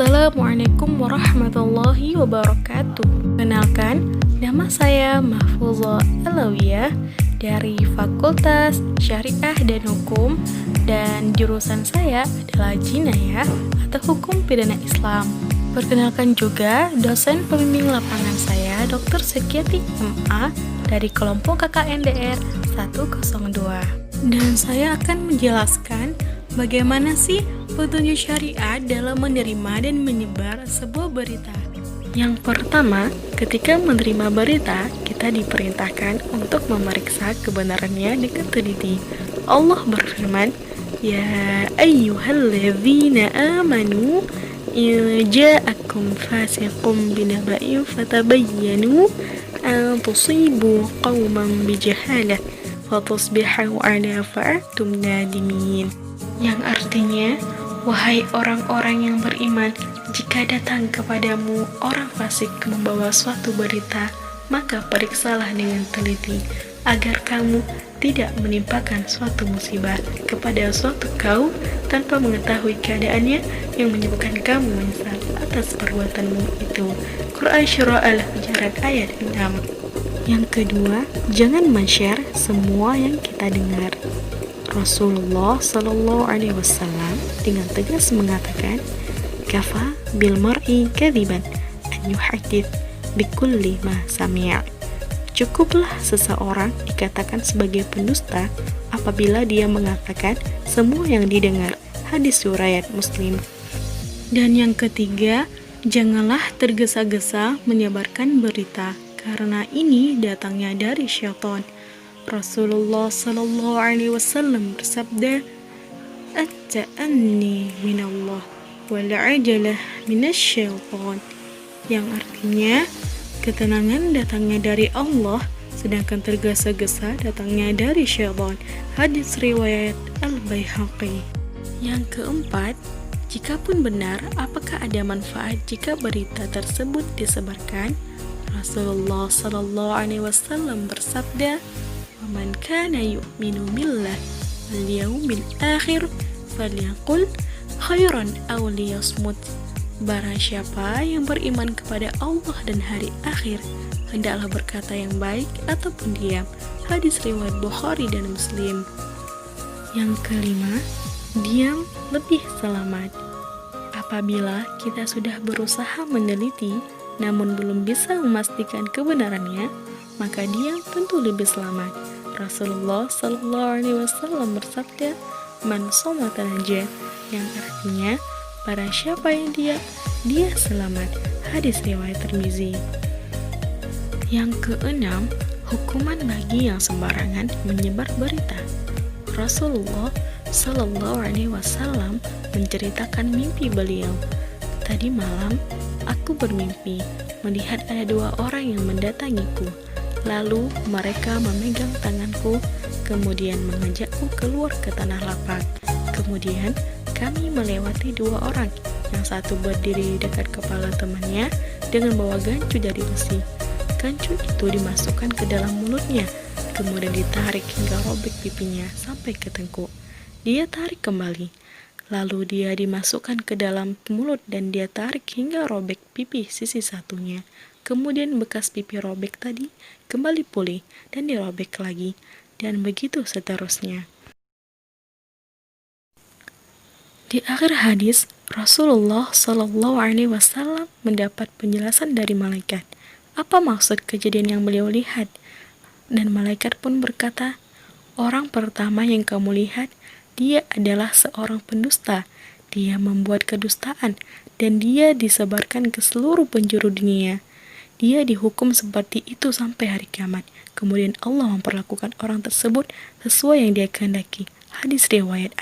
Assalamualaikum warahmatullahi wabarakatuh. Kenalkan, nama saya Mahfuzah Alawiyah dari Fakultas Syariah dan Hukum, dan jurusan saya adalah Jinayah atau Hukum Pidana Islam. Perkenalkan juga dosen pembimbing lapangan saya Dr. Sekiati MA dari kelompok KKNDR 102. Dan saya akan menjelaskan bagaimana sih petunjuk syariat dalam menerima dan menyebar sebuah berita. Yang pertama, ketika menerima berita, kita diperintahkan untuk memeriksa kebenarannya dengan teliti. Allah berfirman, "Ya ayyuhalladzina amanu in ja'akum fasiqun binaba'in fatabayyanu an tusibu qauman bijahalah fatusbihu ala fa'atum nadimin." Yang artinya, wahai orang-orang yang beriman, jika datang kepadamu orang fasik membawa suatu berita, maka periksalah dengan teliti, agar kamu tidak menimpakan suatu musibah kepada suatu kaum tanpa mengetahui keadaannya, yang menyebabkan kamu menyesal atas perbuatanmu itu. Quran Surah Al-Hujurat ayat 6. Yang kedua, jangan men-share semua yang kita dengar. Rasulullah Shallallahu Alaihi Wasallam dengan tegas mengatakan, "Kafa bil mar'i kadziban an yuhaddits bikulli ma sami'a." Cukuplah seseorang dikatakan sebagai pendusta apabila dia mengatakan semua yang didengar. Hadis riwayat Muslim. Dan yang ketiga, janganlah tergesa-gesa menyebarkan berita, karena ini datangnya dari syaitan. Rasulullah Sallallahu Alaihi Wasallam bersabda, "At-ta'anni minallah wal ajalah minasyaitan," yang artinya ketenangan datangnya dari Allah, sedangkan tergesa-gesa datangnya dari syaitan. Hadis riwayat Al-Baihaqi. Yang keempat, jikapun benar, apakah ada manfaat jika berita tersebut disebarkan? Rasulullah Sallallahu Alaihi Wasallam bersabda, "Man kana yu'minu billah wal yawmil akhir falyaqul khairan aw liyasmut." Barang siapa yang beriman kepada Allah dan hari akhir, hendaklah berkata yang baik ataupun diam. Hadis riwayat Bukhari dan Muslim. Yang kelima, diam lebih selamat. Apabila kita sudah berusaha meneliti namun belum bisa memastikan kebenarannya, maka diam tentu lebih selamat. Rasulullah Sallallahu Alaihi Wasallam bersabda, "Man somata naja," yang artinya barang siapa yang dia selamat. Hadis riwayat Tirmizi. Yang keenam, hukuman bagi yang sembarangan menyebar berita. Rasulullah Sallallahu Alaihi Wasallam menceritakan mimpi beliau. "Tadi malam aku bermimpi melihat ada dua orang yang mendatangiku. Lalu mereka memegang tanganku, kemudian mengajakku keluar ke tanah lapang. Kemudian kami melewati dua orang, yang satu berdiri di dekat kepala temannya dengan bawa gancu dari besi. Gancu itu dimasukkan ke dalam mulutnya, kemudian ditarik hingga robek pipinya sampai ke tengkuk. Dia tarik kembali, lalu dia dimasukkan ke dalam mulut dan dia tarik hingga robek pipi sisi satunya. Kemudian bekas pipi robek tadi kembali pulih dan dirobek lagi, dan begitu seterusnya." Di akhir hadis, Rasulullah Shallallahu Alaihi Wasallam mendapat penjelasan dari malaikat apa maksud kejadian yang beliau lihat, dan malaikat pun berkata, "Orang pertama yang kamu lihat, dia adalah seorang pendusta. Dia membuat kedustaan dan dia disebarkan ke seluruh penjuru dunia. Dia dihukum seperti itu sampai hari kiamat. Kemudian Allah memperlakukan orang tersebut sesuai yang dia kehendaki." Hadis riwayat